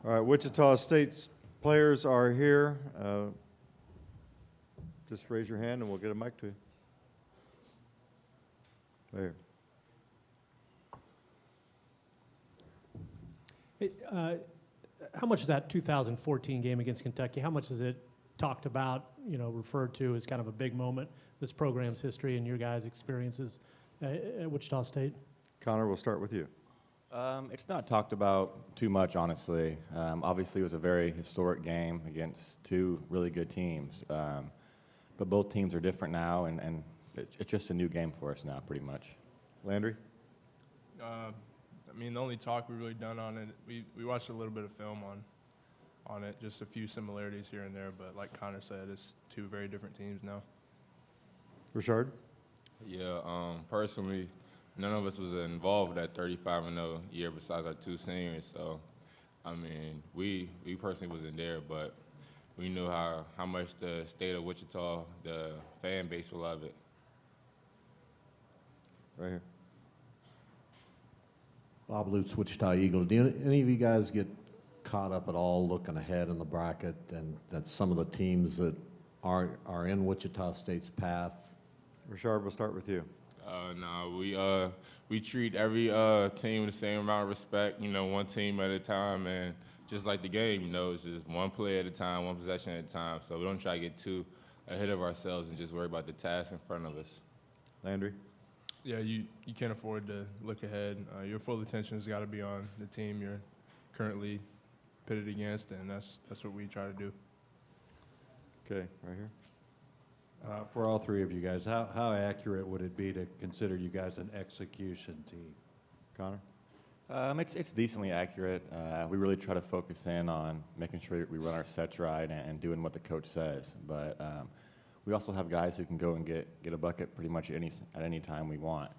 All right, Wichita State's players are here. Just raise your hand and we'll get a mic to you. There. Hey, how much is that 2014 game against Kentucky? How much is it talked about, referred to as kind of a big moment, this program's history and your guys' experiences at Wichita State? Connor, we'll start with you. It's not talked about too much, honestly. Obviously, it was a very historic game against two really good teams. But both teams are different now, and it's just a new game for us now, pretty much. Landry? The only talk we've really done on it, we watched a little bit of film on it, just a few similarities here and there, but like Connor said, it's two very different teams now. Richard? Yeah, personally, none of us was involved with that 35-0 year besides our two seniors. So, we personally wasn't there, but we knew how much the state of Wichita, the fan base will love it. Right here. Bob Lutz, Wichita Eagle. Do any of you guys get caught up at all looking ahead in the bracket and that some of the teams that are in Wichita State's path? Richard, we'll start with you. No, we treat every team with the same amount of respect, one team at a time, and just like the game, it's just one play at a time, one possession at a time, so we don't try to get too ahead of ourselves and just worry about the task in front of us. Landry? Yeah, you can't afford to look ahead. Your full attention has got to be on the team you're currently pitted against, and that's what we try to do. Okay, right here. For all three of you guys, how accurate would it be to consider you guys an execution team? Connor? It's decently accurate. We really try to focus in on making sure we run our sets right and doing what the coach says. But we also have guys who can go and get a bucket pretty much at any time we want.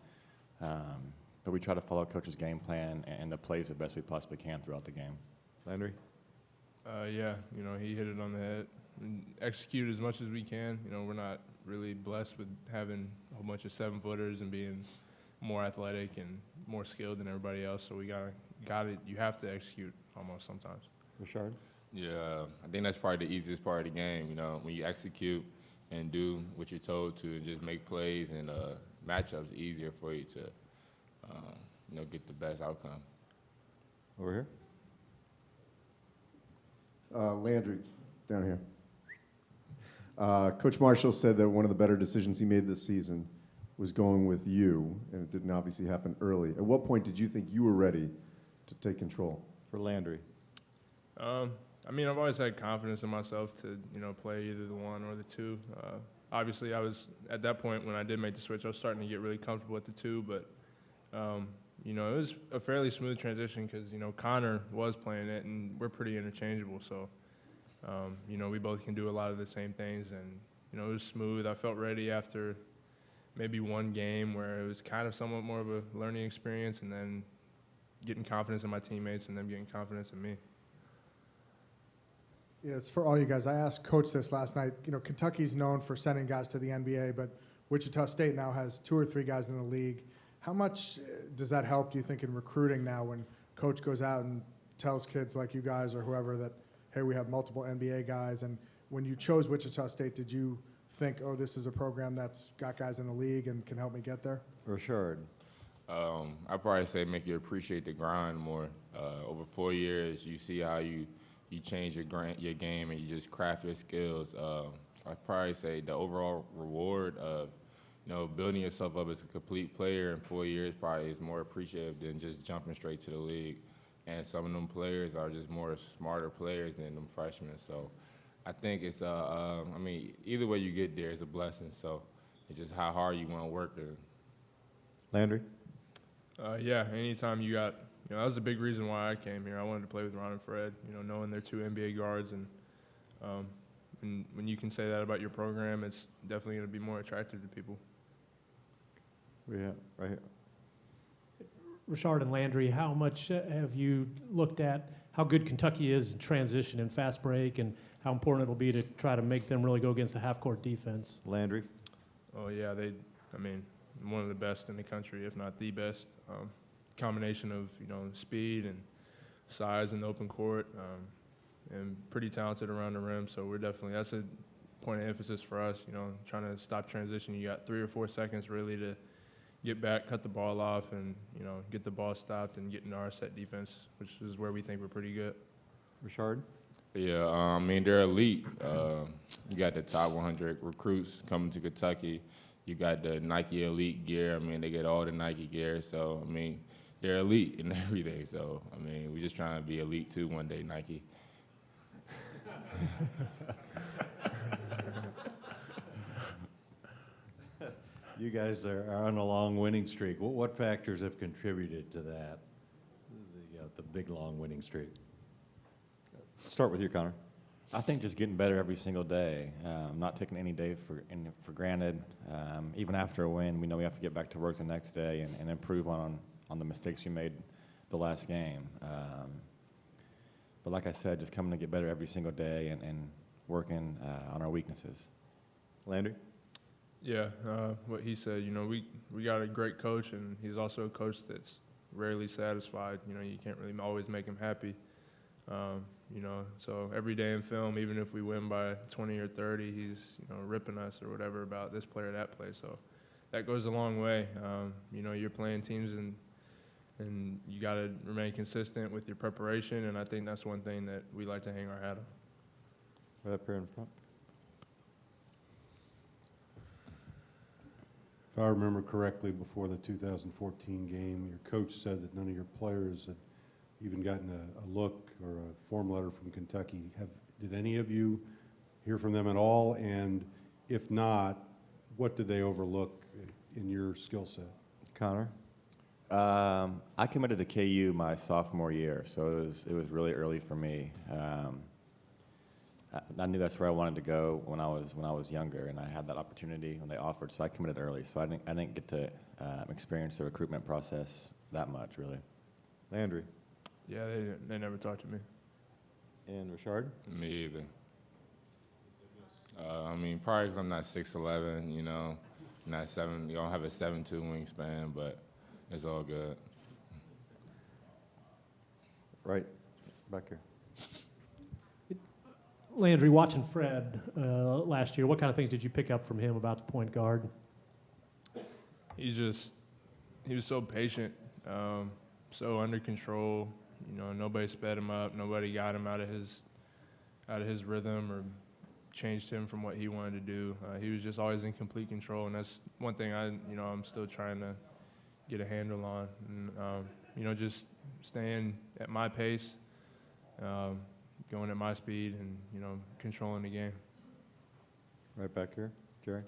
But we try to follow coach's game plan and the plays the best we possibly can throughout the game. Landry? Yeah, he hit it on the head. And execute as much as we can. We're not really blessed with having a whole bunch of 7-footers and being more athletic and more skilled than everybody else. So we you have to execute almost sometimes. Richard? Yeah, I think that's probably the easiest part of the game, when you execute and do what you're told to and just make plays and matchups easier for you to, get the best outcome. Over here. Landry, down here. Coach Marshall said that one of the better decisions he made this season was going with you, and it didn't obviously happen early. At what point did you think you were ready to take control? For Landry. I've always had confidence in myself to, play either the one or the two. Obviously, I was, at that point when I did make the switch, I was starting to get really comfortable with the two, but, it was a fairly smooth transition because, Connor was playing it, and we're pretty interchangeable, so, we both can do a lot of the same things, and, it was smooth. I felt ready after maybe one game where it was kind of somewhat more of a learning experience, and then getting confidence in my teammates and them getting confidence in me. Yeah, it's for all you guys. I asked Coach this last night. Kentucky's known for sending guys to the NBA, but Wichita State now has 2 or 3 guys in the league. How much does that help, do you think, in recruiting now when Coach goes out and tells kids like you guys or whoever that, hey, we have multiple NBA guys? And when you chose Wichita State, did you think, oh, this is a program that's got guys in the league and can help me get there? Richard? I'd probably say make you appreciate the grind more. Over 4 years, you see how you change your game and you just craft your skills. I'd probably say the overall reward of building yourself up as a complete player in 4 years probably is more appreciative than just jumping straight to the league. And some of them players are just more smarter players than them freshmen. So I think it's either way you get there is a blessing. So it's just how hard you want to work it. Landry? Yeah, anytime you got, that was a big reason why I came here. I wanted to play with Ron and Fred, knowing they're 2 NBA guards. And when you can say that about your program, it's definitely going to be more attractive to people. Yeah, right here. Richard and Landry, how much have you looked at how good Kentucky is in transition and fast break, and how important it'll be to try to make them really go against the half-court defense? Landry? Oh, yeah, one of the best in the country, if not the best. Combination of, speed and size in the open court, and pretty talented around the rim. So that's a point of emphasis for us, trying to stop transition. You got 3 or 4 seconds really to get back, cut the ball off, and, get the ball stopped and get into our set defense, which is where we think we're pretty good. Richard? Yeah, I mean, they're elite. You got the top 100 recruits coming to Kentucky. You got the Nike Elite gear. I mean, they get all the Nike gear. So, I mean, they're elite in everything. So, I mean, we're just trying to be elite too one day, Nike. You guys are on a long winning streak. What factors have contributed to that, the big, long winning streak? Start with you, Connor. I think just getting better every single day, not taking any day for granted. Even after a win, we know we have to get back to work the next day and improve on the mistakes we made the last game. But like I said, just coming to get better every single day and working on our weaknesses. Landry? Yeah, what he said, we got a great coach, and he's also a coach that's rarely satisfied. You can't really always make him happy. So every day in film, even if we win by 20 or 30, he's, ripping us or whatever about this play or that play. So that goes a long way. You're playing teams and you got to remain consistent with your preparation, and I think that's one thing that we like to hang our hat on. Right up here in front. If I remember correctly, before the 2014 game, your coach said that none of your players had even gotten a look or a form letter from Kentucky. Did any of you hear from them at all? And if not, what did they overlook in your skill set? Connor? I committed to KU my sophomore year, so it was really early for me. I knew that's where I wanted to go when I was younger, and I had that opportunity when they offered. So I committed early. So I didn't get to experience the recruitment process that much, really. Landry? Yeah, they never talked to me. And Richard? Me either. I mean, probably because I'm not 6'11", not 7. You don't have a 7'2" wingspan, but it's all good. Right back here. Landry, watching Fred last year, what kind of things did you pick up from him about the point guard? He was so patient, so under control. Nobody sped him up. Nobody got him out of his rhythm or changed him from what he wanted to do. He was just always in complete control, and that's one thing I'm still trying to get a handle on. And just staying at my pace, going at my speed, and controlling the game. Right back here. Jerry?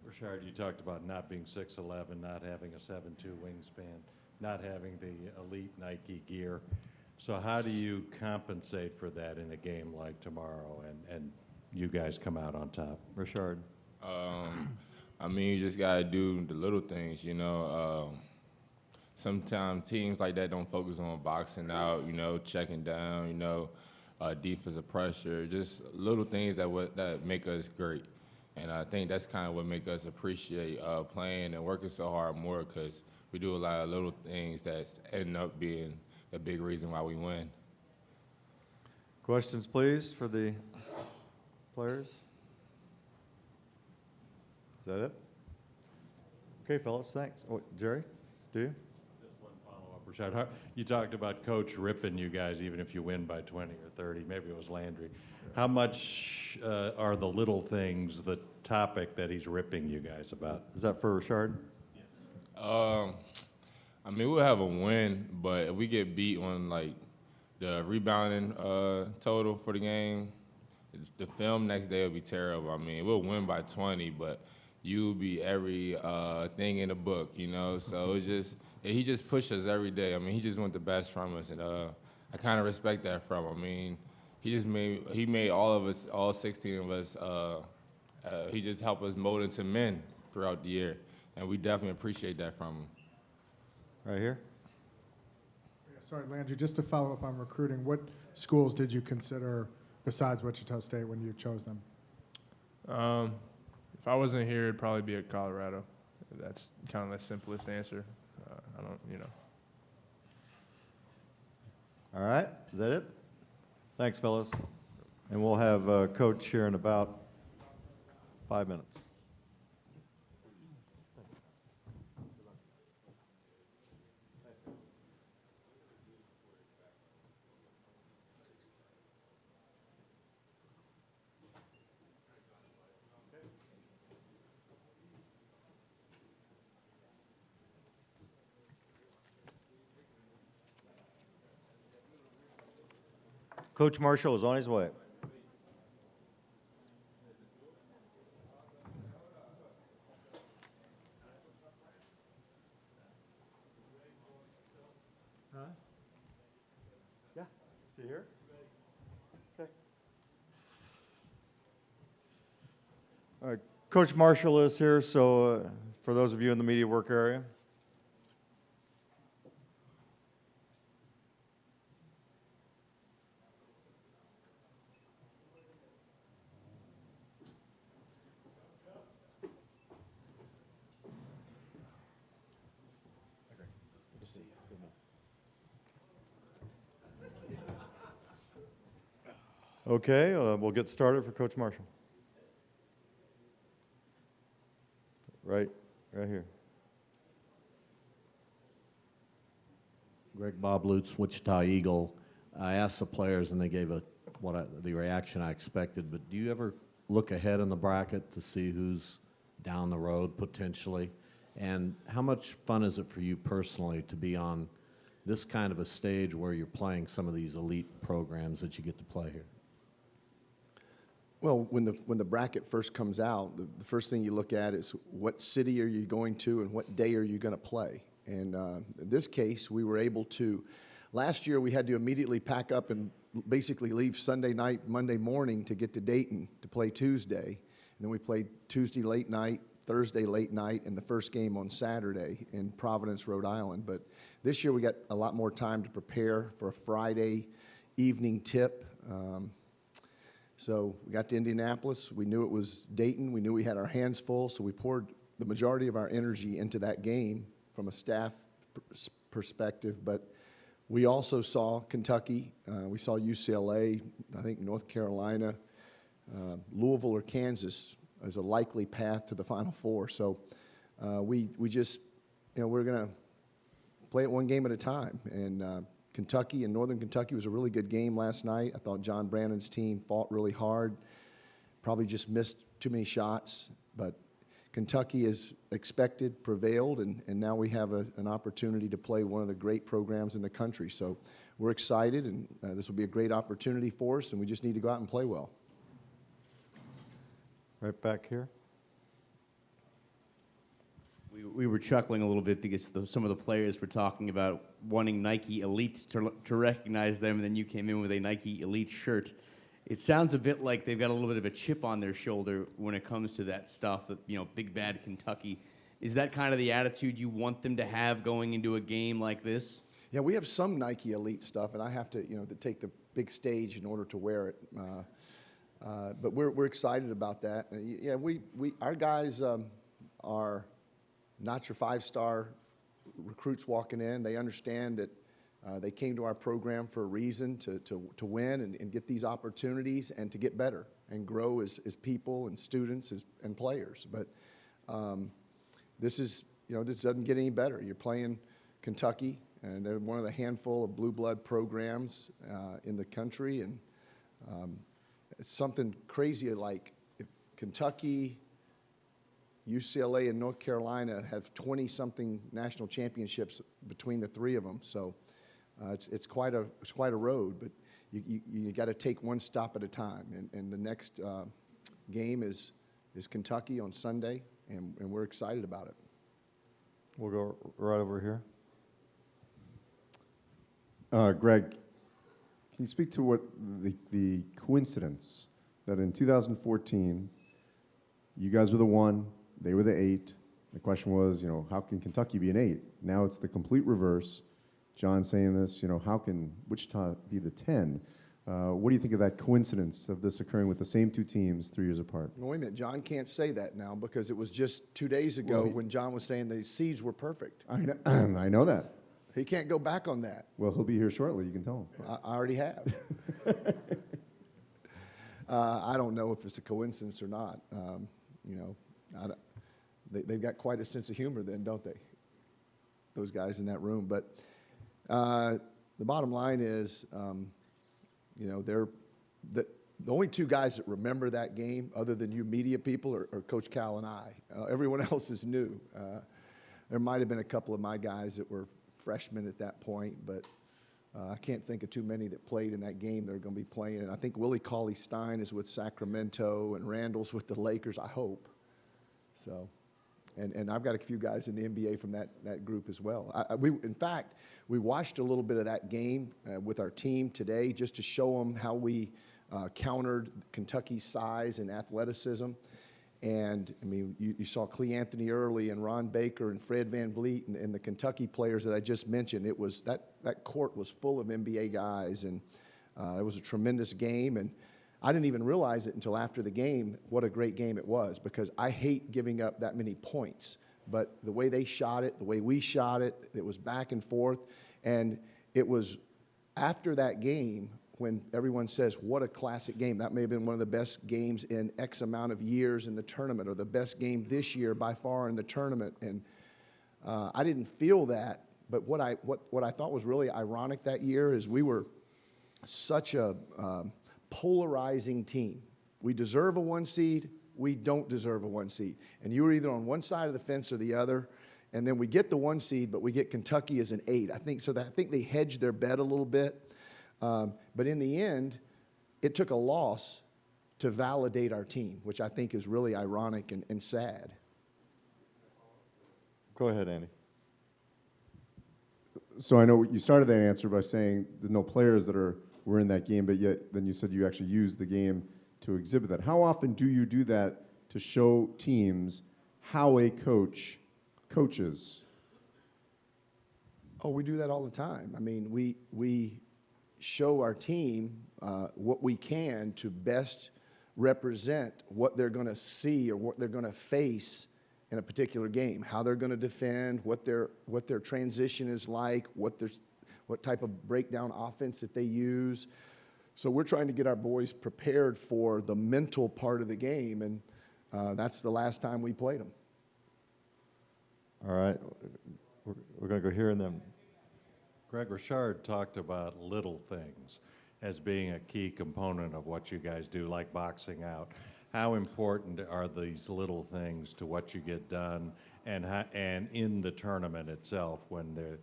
Richard, you talked about not being 6'11", not having a 7'2" wingspan, not having the elite Nike gear. So how do you compensate for that in a game like tomorrow and you guys come out on top? Richard? I mean, you just got to do the little things, Sometimes teams like that don't focus on boxing out, checking down, defensive pressure, just little things that make us great. And I think that's kind of what make us appreciate playing and working so hard more, because we do a lot of little things that end up being a big reason why we win. Questions, please, for the players? Is that it? Okay, fellas, thanks. Oh, Jerry, do you? Just one follow-up, Richard. You talked about Coach ripping you guys even if you win by 20 or 30. Maybe it was Landry. How much are the little things the topic that he's ripping you guys about? Is that for Richard? I mean, we'll have a win, but if we get beat on the rebounding total for the game, the film next day will be terrible. I mean, we'll win by 20, but you'll be every thing in the book, So he just pushes us every day. I mean, he just wants the best from us, and I kind of respect that from him. I mean, he made all of us, all 16 of us. He just helped us mold into men throughout the year, and we definitely appreciate that from him. Right here? Yeah, sorry, Landry, just to follow up on recruiting, what schools did you consider besides Wichita State when you chose them? If I wasn't here, it'd probably be at Colorado. That's kind of the simplest answer. All right, is that it? Thanks, fellas. And we'll have Coach here in about 5 minutes. Coach Marshall is on his way. Yeah, is he here? Okay. All right, Coach Marshall is here, so for those of you in the media work area. Okay, we'll get started for Coach Marshall. Right here. Greg Bob Lutz, Wichita Eagle. I asked the players, and they gave the reaction I expected. But do you ever look ahead in the bracket to see who's down the road potentially? And how much fun is it for you personally to be on this kind of a stage where you're playing some of these elite programs that you get to play here? Well, when the bracket first comes out, the first thing you look at is what city are you going to and what day are you going to play. And in this case, we were able to. Last year, we had to immediately pack up and basically leave Sunday night, Monday morning to get to Dayton to play Tuesday. And then we played Tuesday late night, Thursday late night, and the first game on Saturday in Providence, Rhode Island. But this year, we got a lot more time to prepare for a Friday evening tip. So we got to Indianapolis. We knew it was Dayton. We knew we had our hands full, so we poured the majority of our energy into that game from a staff perspective. But we also saw Kentucky. We saw UCLA, I think North Carolina, Louisville or Kansas as a likely path to the Final Four. So we just, we're going to play it one game at a time. And Kentucky and Northern Kentucky was a really good game last night. I thought John Brannon's team fought really hard, probably just missed too many shots. But Kentucky, as expected, prevailed, and now we have an opportunity to play one of the great programs in the country. So we're excited, and this will be a great opportunity for us, and we just need to go out and play well. Right back here. We were chuckling a little bit because some of the players were talking about wanting Nike Elites to recognize them, and then you came in with a Nike Elite shirt. It sounds a bit like they've got a little bit of a chip on their shoulder when it comes to that stuff, that, big bad Kentucky. Is that kind of the attitude you want them to have going into a game like this? Yeah, we have some Nike Elite stuff, and I have to, to take the big stage in order to wear it. But we're excited about that. Yeah, our guys are not your five-star recruits walking in. They understand that they came to our program for a reason, to win and get these opportunities and to get better and grow as people and students and players. But this is, this doesn't get any better. You're playing Kentucky, and they're one of the handful of blue blood programs in the country. And it's something crazy like if Kentucky, UCLA, and North Carolina have 20-something national championships between the three of them. So it's quite a road, but you got to take one stop at a time. And the next game is Kentucky on Sunday, and we're excited about it. We'll go right over here. Greg, can you speak to what the coincidence that in 2014 you guys were the 1, they were the 8. The question was, how can Kentucky be an 8? Now it's the complete reverse. John saying this, how can Wichita be the 10? What do you think of that coincidence of this occurring with the same two teams 3 years apart? Well, wait a minute, John can't say that now because it was just 2 days ago when John was saying the seeds were perfect. I know that. He can't go back on that. Well, he'll be here shortly. You can tell him. I already have. I don't know if it's a coincidence or not. You know, they've got quite a sense of humor then, don't they? Those guys in that room. But the bottom line is, you know, the only two guys that remember that game, other than you media people, are Coach Cal and I. Everyone else is new. There might have been a couple of my guys that were freshmen at that point, but I can't think of too many that played in that game that are going to be playing. And I think Willie Cauley-Stein is with Sacramento, and Randall's with the Lakers, I hope. So, and I've got a few guys in the NBA from that group as well. In fact, we watched a little bit of that game with our team today just to show them how we countered Kentucky's size and athleticism. And, I mean, you saw Clee Anthony Early and Ron Baker and Fred Van Vliet and the Kentucky players that I just mentioned. It was that court was full of NBA guys, and it was a tremendous game. And I didn't even realize it until after the game what a great game it was, because I hate giving up that many points. But the way they shot it, the way we shot it, it was back and forth. And it was after that game when everyone says, what a classic game. That may have been one of the best games in X amount of years in the tournament, or the best game this year by far in the tournament. And I didn't feel that, but what I thought was really ironic that year is we were such a polarizing team. We deserve a 1 seed, we don't deserve a 1 seed. And you were either on one side of the fence or the other. And then we get the 1 seed, but we get Kentucky as an 8. I think they hedged their bet a little bit. But in the end, it took a loss to validate our team, which I think is really ironic and sad. Go ahead, Andy. So I know you started that answer by saying there's no players that were in that game, but yet then you said you actually used the game to exhibit that. How often do you do that to show teams how a coach coaches? Oh, we do that all the time. I mean, we show our team what we can to best represent what they're going to see or what they're going to face in a particular game, how they're going to defend, what their transition is like, what type of breakdown offense that they use. So we're trying to get our boys prepared for the mental part of the game, and that's the last time we played them. All right. We're going to go here and then. Greg Richard talked about little things as being a key component of what you guys do, like boxing out. How important are these little things to what you get done, and in the tournament itself when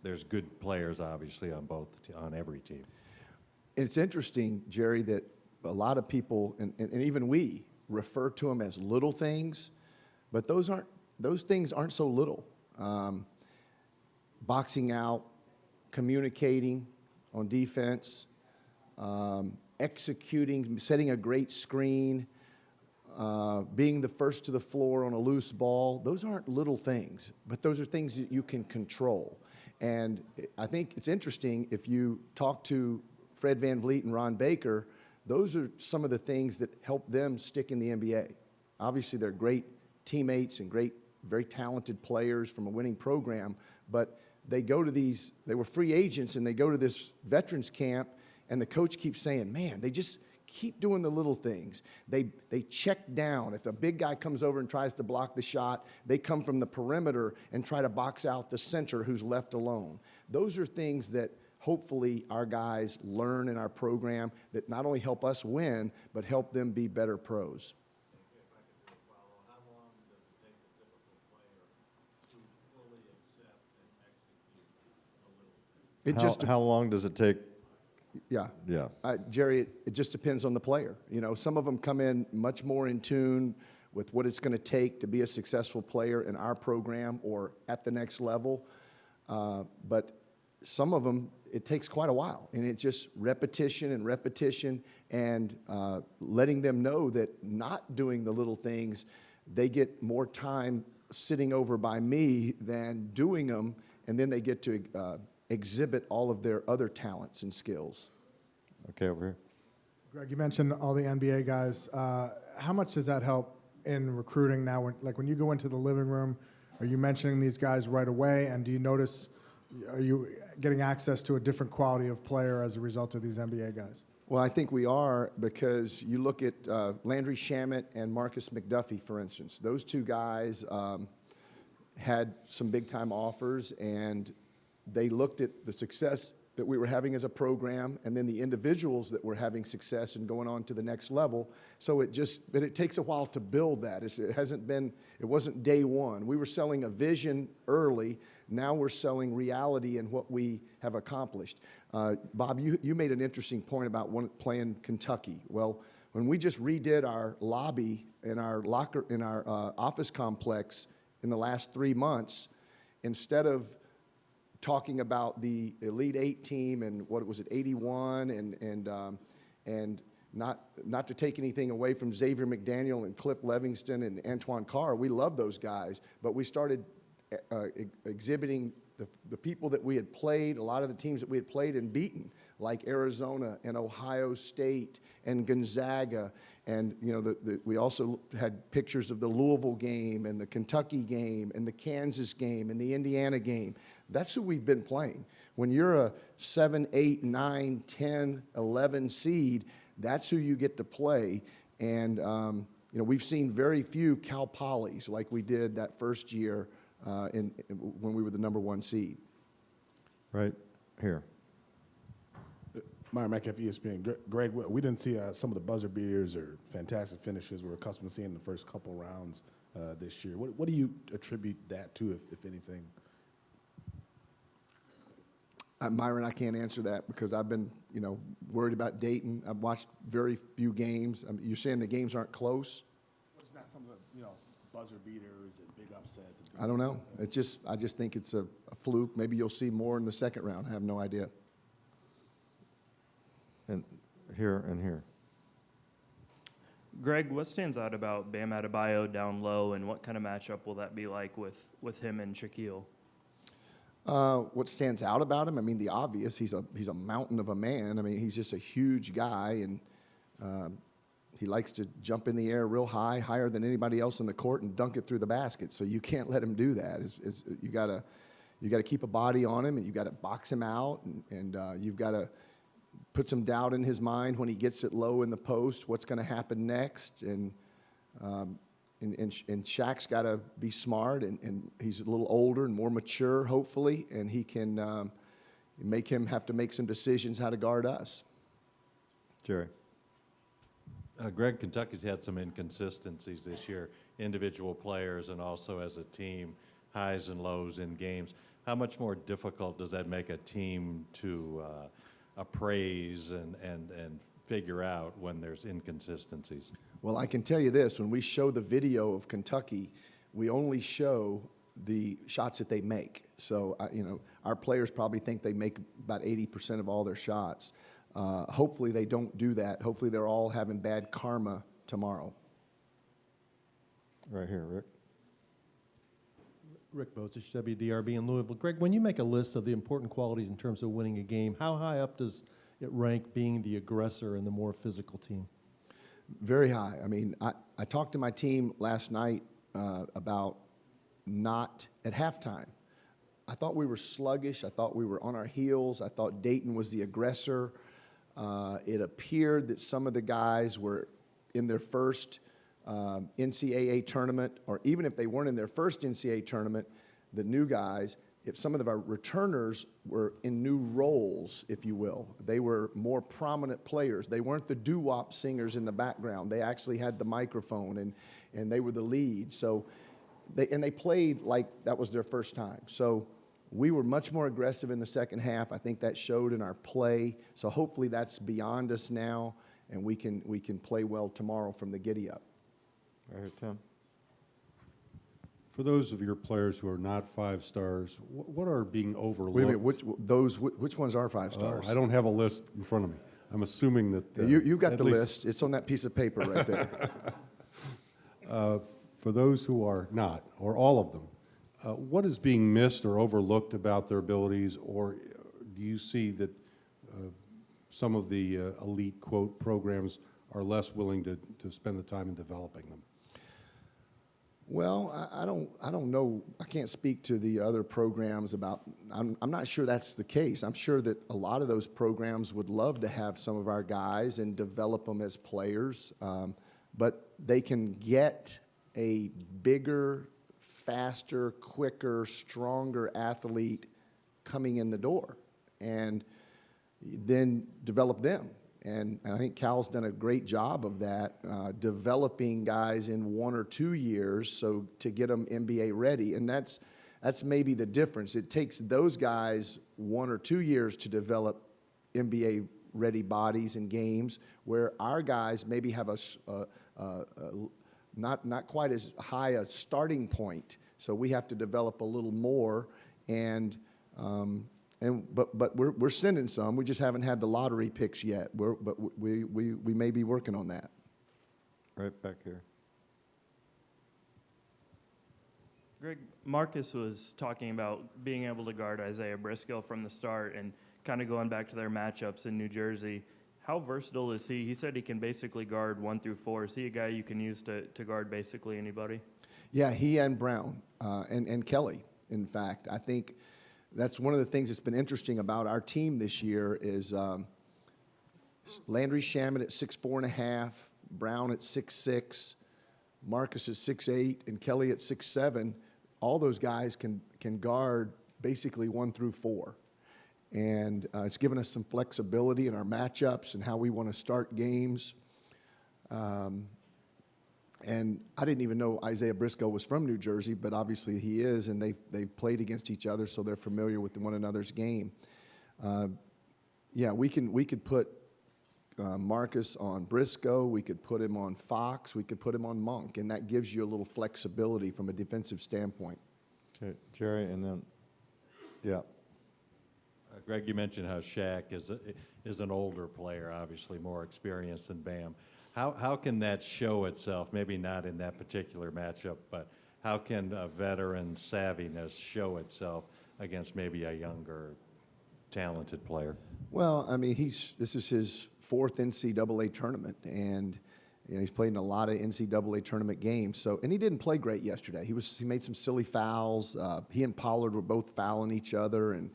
there's good players, obviously, on every team? It's interesting, Jerry, that a lot of people, and even we, refer to them as little things, but those things aren't so little. Boxing out, communicating on defense, executing, setting a great screen, being the first to the floor on a loose ball. Those aren't little things, but those are things that you can control. And I think it's interesting, if you talk to Fred Van Vliet and Ron Baker, those are some of the things that help them stick in the NBA. Obviously, they're great teammates and great, very talented players from a winning program, but they were free agents, and they go to this veterans camp, and the coach keeps saying, man, they just keep doing the little things. They check down. If a big guy comes over and tries to block the shot, they come from the perimeter and try to box out the center who's left alone. Those are things that hopefully our guys learn in our program that not only help us win, but help them be better pros. How long does it take? Yeah. Yeah. Jerry, it just depends on the player. You know, some of them come in much more in tune with what it's going to take to be a successful player in our program or at the next level. But some of them, it takes quite a while. And it's just repetition and repetition, and letting them know that not doing the little things, they get more time sitting over by me than doing them, and then they get to exhibit all of their other talents and skills. Okay, over here. Greg, you mentioned all the NBA guys. How much does that help in recruiting now? When you go into the living room, are you mentioning these guys right away? And do you notice are you getting access to a different quality of player as a result of these NBA guys? Well, I think we are, because you look at Landry Shamet and Marcus McDuffie, for instance. Those two guys had some big-time offers, and they looked at the success that we were having as a program, and then the individuals that were having success and going on to the next level. So it takes a while to build that. It wasn't day one. We were selling a vision early. Now we're selling reality in what we have accomplished. Bob, you made an interesting point about playing Kentucky. Well, when we just redid our lobby in our office complex in the last 3 months, instead of talking about the Elite Eight team and what was it, 81, and not to take anything away from Xavier McDaniel and Cliff Levingston and Antoine Carr, we love those guys, but we started exhibiting the people that we had played, a lot of the teams that we had played and beaten, like Arizona and Ohio State and Gonzaga. And we also had pictures of the Louisville game and the Kentucky game and the Kansas game and the Indiana game. That's who we've been playing. When you're a 7, 8, 9, 10, 11 seed, that's who you get to play. And we've seen very few Cal Polys like we did that first year when we were the #1 seed. Right here. Myron Metcalf, ESPN. Greg, we didn't see some of the buzzer beaters or fantastic finishes we're accustomed to seeing in the first couple rounds this year. What do you attribute that to, if anything? Myron, I can't answer that because I've been, worried about Dayton. I've watched very few games. You're saying the games aren't close? Well, it's not some of the, buzzer beaters and big upsets. I don't know. I just think it's a fluke. Maybe you'll see more in the second round. I have no idea. And here and here. Greg, what stands out about Bam Adebayo down low, and what kind of matchup will that be like with him and Shaquille? What stands out about him? The obvious. He's a mountain of a man. He's just a huge guy, and he likes to jump in the air real high, higher than anybody else in the court, and dunk it through the basket. So you can't let him do that. You got to keep a body on him, and you got to box him out, and you've got to put some doubt in his mind when he gets it low in the post. What's going to happen next? And Shaq's got to be smart, and he's a little older and more mature, hopefully, and he can make him have to make some decisions how to guard us. Jerry. Greg, Kentucky's had some inconsistencies this year, individual players and also as a team, highs and lows in games. How much more difficult does that make a team to appraise and figure out when there's inconsistencies? Well, I can tell you this. When we show the video of Kentucky, we only show the shots that they make. So, our players probably think they make about 80% of all their shots. Hopefully they don't do that. Hopefully they're all having bad karma tomorrow. Right here, Rick. Rick Bozich, WDRB in Louisville. Greg, when you make a list of the important qualities in terms of winning a game, how high up does it rank being the aggressor and the more physical team? Very high. I talked to my team last night about not at halftime. I thought we were sluggish. I thought we were on our heels. I thought Dayton was the aggressor. It appeared that some of the guys were in their first NCAA tournament, or even if they weren't in their first NCAA tournament, the new guys, if some of our returners were in new roles, if you will, they were more prominent players. They weren't the doo-wop singers in the background. They actually had the microphone, and they were the lead. So, they played like that was their first time. So we were much more aggressive in the second half. I think that showed in our play. So hopefully that's beyond us now, and we can play well tomorrow from the giddy up. Right here, Tim. For those of your players who are not 5 stars, what are being overlooked? Wait a minute, which ones are 5 stars? I don't have a list in front of me. I'm assuming that you've got the list. It's on that piece of paper right there. For those who are not, or all of them, what is being missed or overlooked about their abilities, or do you see that some of the elite, quote, programs are less willing to spend the time in developing them? Well, I don't know. I can't speak to the other programs about. I'm not sure that's the case. I'm sure that a lot of those programs would love to have some of our guys and develop them as players, but they can get a bigger, faster, quicker, stronger athlete coming in the door, and then develop them. And I think Cal's done a great job of that, developing guys in 1 or 2 years so to get them NBA ready. And that's maybe the difference. It takes those guys 1 or 2 years to develop NBA ready bodies and games, where our guys maybe have not quite as high a starting point. So we have to develop a little more, but we're sending some. We just haven't had the lottery picks yet. But we may be working on that. Right back here. Greg, Marcus was talking about being able to guard Isaiah Briscoe from the start and kind of going back to their matchups in New Jersey. How versatile is he? He said he can basically guard 1 through 4. Is he a guy you can use to guard basically anybody? Yeah, he and Brown and Kelly, in fact. I think that's one of the things that's been interesting about our team this year is Landry Shamet at 6'4.5", Brown at 6'6", Marcus at 6'8", and Kelly at 6'7". All those guys can guard basically 1 through 4. And it's given us some flexibility in our matchups and how we want to start games. And I didn't even know Isaiah Briscoe was from New Jersey, but obviously he is, and they've played against each other, so they're familiar with one another's game. Yeah, we could put Marcus on Briscoe, we could put him on Fox, we could put him on Monk, and that gives you a little flexibility from a defensive standpoint. Okay, Jerry, and then, yeah. Greg, you mentioned how Shaq is an older player, obviously more experienced than Bam. How can that show itself, maybe not in that particular matchup, but how can a veteran savviness show itself against maybe a younger, talented player? Well, I mean, this is his 4th NCAA tournament, and he's played in a lot of NCAA tournament games. So, and he didn't play great yesterday. He made some silly fouls. He and Pollard were both fouling each other, and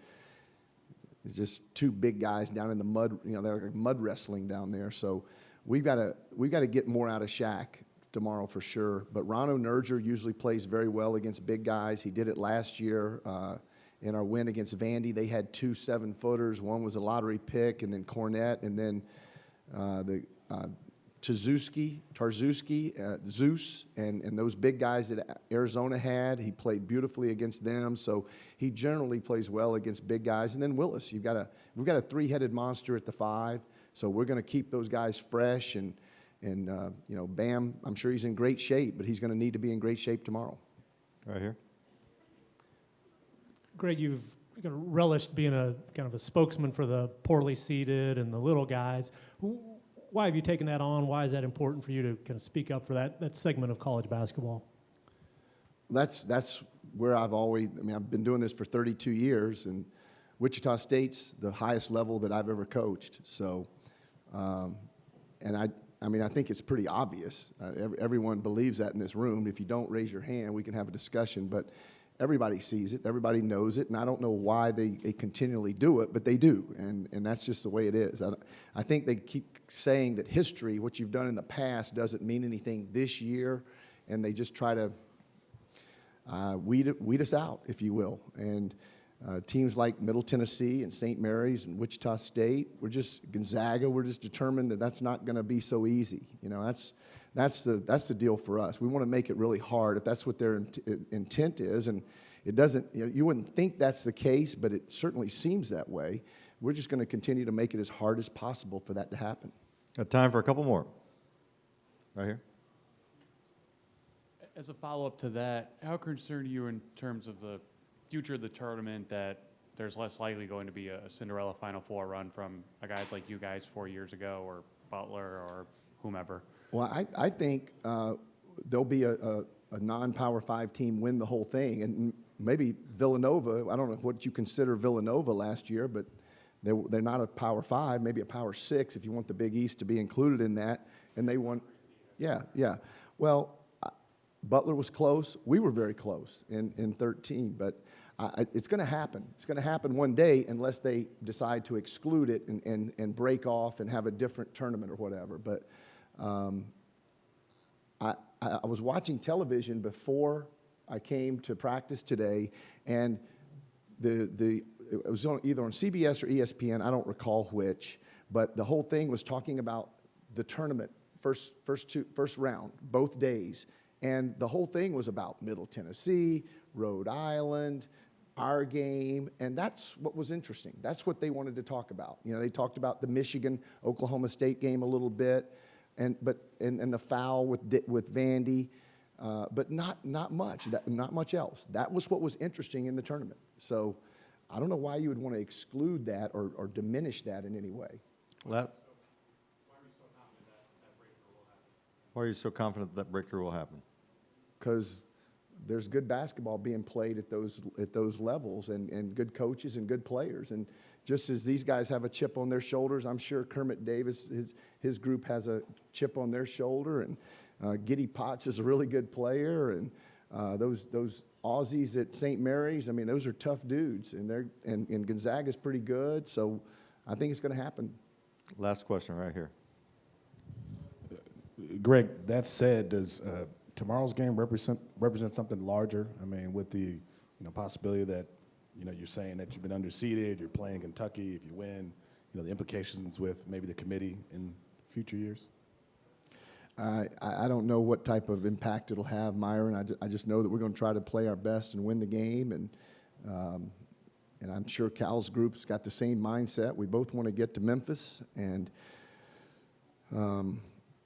it's just 2 big guys down in the mud. They're like mud wrestling down there. So we've got to get more out of Shaq tomorrow for sure. But Rono Nurger usually plays very well against big guys. He did it last year in our win against Vandy. They had 2 7-footers. One was a lottery pick, and then Cornette, and then Tarzuski, Zeus, and those big guys that Arizona had. He played beautifully against them. So he generally plays well against big guys. And then Willis, we've got a 3-headed monster at the 5. So we're going to keep those guys fresh, and Bam, I'm sure he's in great shape, but he's going to need to be in great shape tomorrow. Right here. Greg, you've kind of relished being a kind of a spokesman for the poorly seated and the little guys. Why have you taken that on? Why is that important for you to kind of speak up for that segment of college basketball? That's where I've been doing this for 32 years, and Wichita State's the highest level that I've ever coached. So, and I think it's pretty obvious. Everyone believes that in this room. If you don't raise your hand, we can have a discussion, but everybody sees it, everybody knows it, and I don't know why they continually do it, but they do, and that's just the way it is. I think they keep saying that history, what you've done in the past, doesn't mean anything this year, and they just try to weed us out, if you will. And teams like Middle Tennessee and St. Mary's and Wichita State, Gonzaga, we're just determined that that's not going to be so easy. That's the deal for us. We want to make it really hard if that's what their intent is, and it doesn't. You wouldn't think that's the case, but it certainly seems that way. We're just going to continue to make it as hard as possible for that to happen. Got time for a couple more. Right here. As a follow-up to that, how concerned are you in terms of the future of the tournament, that there's less likely going to be a Cinderella Final Four run from guys like you guys 4 years ago, or Butler, or whomever? Well, I think there'll be a non-Power 5 team win the whole thing, and maybe Villanova. I don't know what you consider Villanova last year, but they're not a Power 5, maybe a Power 6 if you want the Big East to be included in that. And they won. Yeah. Well, Butler was close. We were very close in 13, but it's going to happen. It's going to happen one day unless they decide to exclude it and break off and have a different tournament or whatever. But I was watching television before I came to practice today, and it was either on CBS or ESPN, I don't recall which, but the whole thing was talking about the tournament, first round, both days. And the whole thing was about Middle Tennessee, Rhode Island, our game, and that's what was interesting. That's what they wanted to talk about. You know, they talked about the Michigan-Oklahoma State game a little bit, and the foul with Vandy, but not much. Not much else. That was what was interesting in the tournament. So I don't know why you would want to exclude that or diminish that in any way. Why are you so confident that breakthrough will happen? Because there's good basketball being played at those levels, and good coaches and good players. And just as these guys have a chip on their shoulders, I'm sure Kermit Davis, his group has a chip on their shoulder, and Giddy Potts is a really good player, and those Aussies at St. Mary's, I mean, those are tough dudes, and Gonzaga's pretty good. So I think it's going to happen. Last question right here. Greg, that said, does tomorrow's game represent something larger? I mean, with the possibility that you're saying that you've been underseeded, you're playing Kentucky. If you win, the implications with maybe the committee in future years. I don't know what type of impact it'll have, Myron. I just know that we're going to try to play our best and win the game, and I'm sure Cal's group's got the same mindset. We both want to get to Memphis, and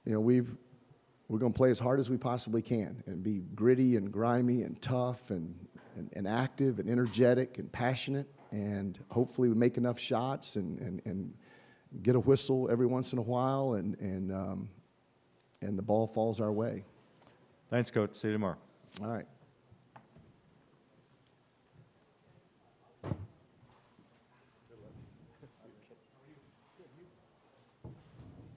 we're going to play as hard as we possibly can and be gritty and grimy and tough and active and energetic and passionate, and hopefully we make enough shots and get a whistle every once in a while, and the ball falls our way. Thanks, Coach. See you tomorrow. All right.